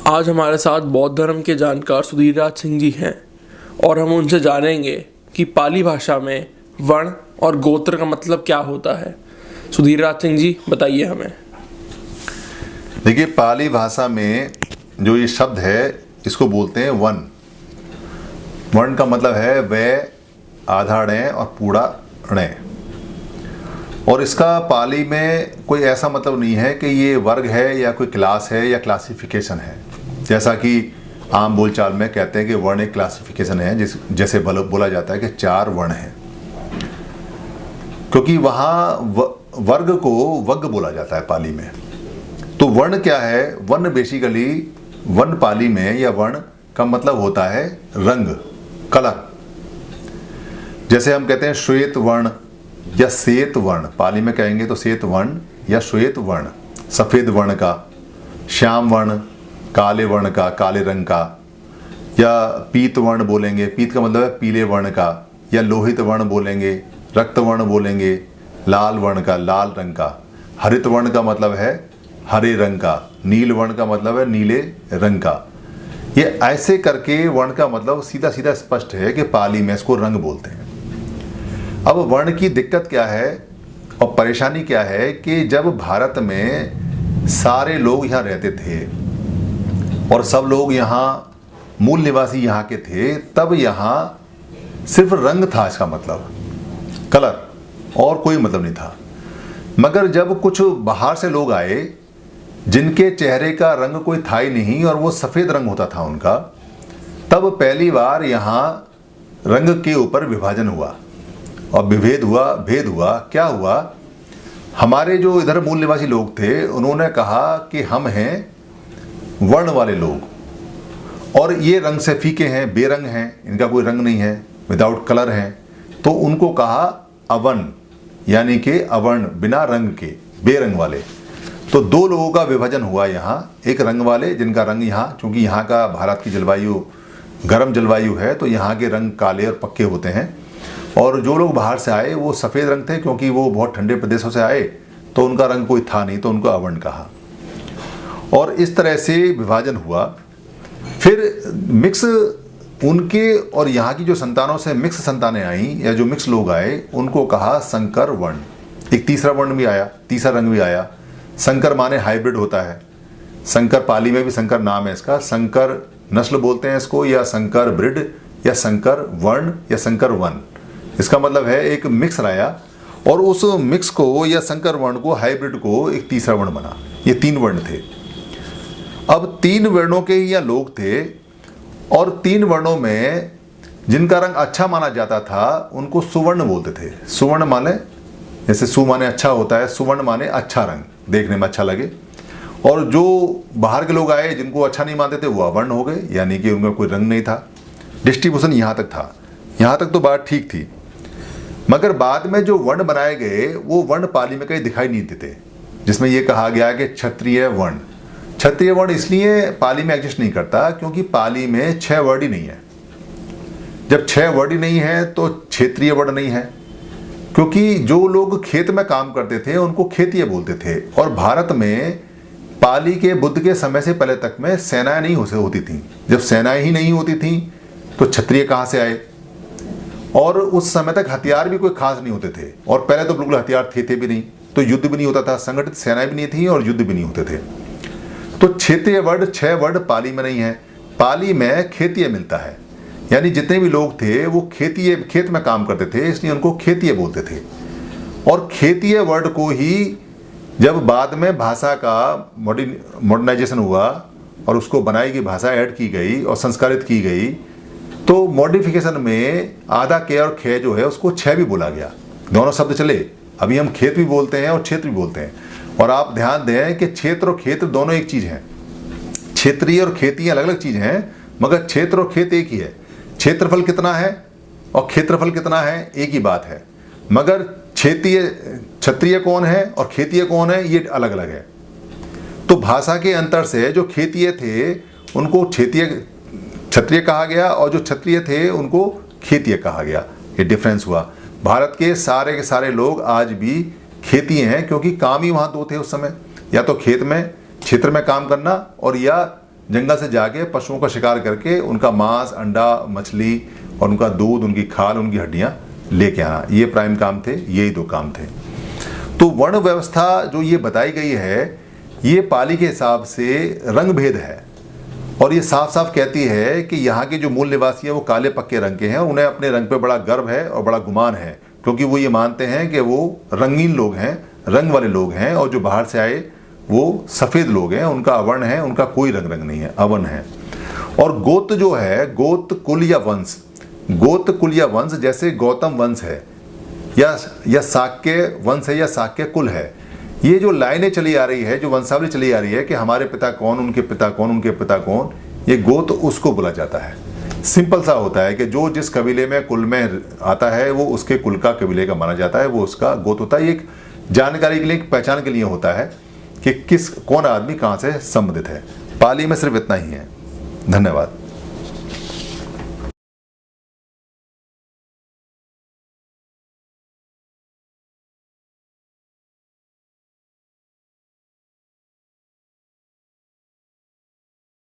आज हमारे साथ बौद्ध धर्म के जानकार सुधीर राज सिंह जी हैं और हम उनसे जानेंगे कि पाली भाषा में वर्ण और गोत्र का मतलब क्या होता है। सुधीर राज सिंह जी बताइए हमें। देखिए, पाली भाषा में जो ये शब्द है इसको बोलते हैं वन। वर्ण का मतलब है वै, आधा णे और पूरा णे। और इसका पाली में कोई ऐसा मतलब नहीं है कि ये वर्ग है या कोई क्लास है या क्लासिफिकेशन है, जैसा कि आम बोलचाल में कहते हैं कि वर्ण एक क्लासिफिकेशन है, जैसे बोला जाता है कि 4 वर्ण हैं, क्योंकि वहाँ वर्ग को वग्ग बोला जाता है पाली में। तो वर्ण क्या है? वर्ण बेसिकली, वर्ण पाली में या वर्ण का मतलब होता है रंग, कलर। जैसे हम कहते हैं श्वेत वर्ण या श्वेत वर्ण, पाली में कहेंगे तो श्वेत वर्ण या श्वेत वर्ण, सफ़ेद वर्ण का, श्याम वर्ण काले वर्ण का, काले रंग का, या पीत वर्ण बोलेंगे, पीत का मतलब है पीले वर्ण का, या लोहित वर्ण बोलेंगे, रक्त वर्ण बोलेंगे, लाल वर्ण का, लाल रंग का, हरित वर्ण का मतलब है हरे रंग का, नील वर्ण का मतलब है नीले रंग का। ये ऐसे करके वर्ण का मतलब सीधा सीधा स्पष्ट है कि पाली में इसको रंग बोलते हैं। अब वर्ण की दिक्कत क्या है और परेशानी क्या है कि जब भारत में सारे लोग यहाँ रहते थे और सब लोग यहाँ मूल निवासी यहाँ के थे, तब यहाँ सिर्फ रंग था, इसका मतलब कलर, और कोई मतलब नहीं था। मगर जब कुछ बाहर से लोग आए जिनके चेहरे का रंग कोई था ही नहीं और वो सफ़ेद रंग होता था उनका, तब पहली बार यहाँ रंग के ऊपर विभाजन हुआ और विभेद हुआ, भेद हुआ। क्या हुआ? हमारे जो इधर मूल निवासी लोग थे उन्होंने कहा कि हम हैं वर्ण वाले लोग और ये रंग से फीके हैं, बेरंग हैं, इनका कोई रंग नहीं है, विदाउट कलर हैं, तो उनको कहा अवर्ण, यानी कि अवर्ण, बिना रंग के, बेरंग वाले। तो 2 लोगों का विभाजन हुआ यहाँ, एक रंग वाले जिनका रंग यहाँ, चूँकि यहाँ का भारत की जलवायु गर्म जलवायु है तो यहाँ के रंग काले और पक्के होते हैं, और जो लोग बाहर से आए वो सफ़ेद रंग थे, क्योंकि वो बहुत ठंडे प्रदेशों से आए तो उनका रंग कोई था नहीं, तो उनको अवर्ण कहा। और इस तरह से विभाजन हुआ। फिर मिक्स उनके और यहाँ की जो संतानों से मिक्स संतानें आईं या जो मिक्स लोग आए उनको कहा संकर वर्ण। एक तीसरा वर्ण भी आया, तीसरा रंग भी आया। संकर माने हाइब्रिड होता है। संकर, पाली में भी संकर नाम है इसका, संकर नस्ल बोलते हैं इसको, या संकर ब्रिड, या संकर वर्ण, या संकर वन। इसका मतलब है एक मिक्स लाया और उस मिक्स को या संकर वर्ण को, हाइब्रिड को, एक तीसरा वर्ण बना। ये 3 वर्ण थे। अब 3 वर्णों के ही यहाँ लोग थे और 3 वर्णों में जिनका रंग अच्छा माना जाता था उनको सुवर्ण बोलते थे। सुवर्ण माने, जैसे सु माने अच्छा होता है, सुवर्ण माने अच्छा रंग, देखने में अच्छा लगे। और जो बाहर के लोग आए जिनको अच्छा नहीं मानते थे वो अवर्ण हो गए, यानी कि उनका कोई रंग नहीं था। डिस्ट्रीब्यूशन यहाँ तक था, यहाँ तक तो बात ठीक थी। मगर बाद में जो वर्ण बनाए गए वो वर्ण पाली में कहीं दिखाई नहीं देते, जिसमें ये कहा गया कि क्षत्रिय वर्ण। क्षत्रिय वर्ण इसलिए पाली में एग्जिस्ट नहीं करता क्योंकि पाली में 6 वर्ड ही नहीं है। जब 6 वर्ड ही नहीं है तो क्षेत्रीय वर्ण नहीं है, क्योंकि जो लोग खेत में काम करते थे उनको खेतीय बोलते थे। और भारत में पाली के बुद्ध के समय से पहले तक में सेनाएं नहीं होती थी। जब सेनाएं ही नहीं होती थी तो क्षत्रिय कहाँ से आए? और उस समय तक हथियार भी कोई खास नहीं होते थे, और पहले तो बिल्कुल हथियार थे भी नहीं, तो युद्ध भी नहीं होता था, संगठित सेनाएं भी नहीं थी और युद्ध भी नहीं होते थे। तो क्षेत्रीय वर्ड 6 वर्ड पाली में नहीं है। पाली में खेतीय मिलता है, यानी जितने भी लोग थे वो खेत में काम करते थे, इसलिए उनको खेतीय बोलते थे। और खेतीय वर्ड को ही जब बाद में भाषा का मॉडर्नाइजेशन हुआ और उसको बनाई गई, भाषा ऐड की गई और संस्कारित की गई, तो मॉडिफिकेशन में आधा के और खे जो है उसको 6 भी बोला गया। दोनों शब्द चले। अभी हम खेत भी बोलते हैं और क्षेत्र भी बोलते हैं। और आप ध्यान दें कि क्षेत्र और क्षेत्र दोनों एक चीज़ हैं। क्षेत्रीय और खेती अलग अलग चीज़ हैं, मगर क्षेत्र और खेत एक ही है। क्षेत्रफल कितना है और क्षेत्रफल कितना है एक ही बात है, मगर क्षत्रिय कौन है और खेतीय कौन है ये अलग अलग है। तो भाषा के अंतर से जो खेतीय थे उनको क्षत्रिय कहा गया और जो क्षत्रिय थे उनको खेतीय कहा गया। ये डिफरेंस हुआ। भारत के सारे लोग आज भी खेती हैं, क्योंकि काम ही वहाँ 2 थे उस समय, या तो खेत में क्षेत्र में काम करना और या जंगल से जाके पशुओं का शिकार करके उनका मांस, अंडा, मछली और उनका दूध, उनकी खाल, उनकी हड्डियां लेके आना, ये प्राइम काम थे, यही दो काम थे। तो वर्ण व्यवस्था जो ये बताई गई है, ये पाली के हिसाब से रंग भेद है और ये साफ साफ कहती है कि यहाँ के जो मूल निवासी हैं वो काले पक्के रंग के हैं और उन्हें अपने रंग पे बड़ा गर्व है और बड़ा गुमान है, क्योंकि वो ये मानते हैं कि वो रंगीन लोग हैं, रंग वाले लोग हैं, और जो बाहर से आए वो सफ़ेद लोग हैं, उनका अवर्ण है, उनका कोई रंग नहीं है, अवर्ण है। और गोत्र जो है, गोत्र कुल या वंश, गोत्र कुल या वंश जैसे गौतम वंश है या शाक्य वंश है या शाक्य कुल है, ये जो लाइनें चली आ रही है, जो वंशावली चली आ रही है कि हमारे पिता कौन, उनके पिता कौन, उनके पिता कौन, ये गोत्र उसको बोला जाता है। सिंपल सा होता है कि जो जिस कबीले में, कुल में आता है वो उसके कुल का, कबीले का माना जाता है, वो उसका गोत्र होता है। ये एक जानकारी के लिए, एक पहचान के लिए होता है कि कौन आदमी कहाँ से संबंधित है। पाली में सिर्फ इतना ही है। धन्यवाद।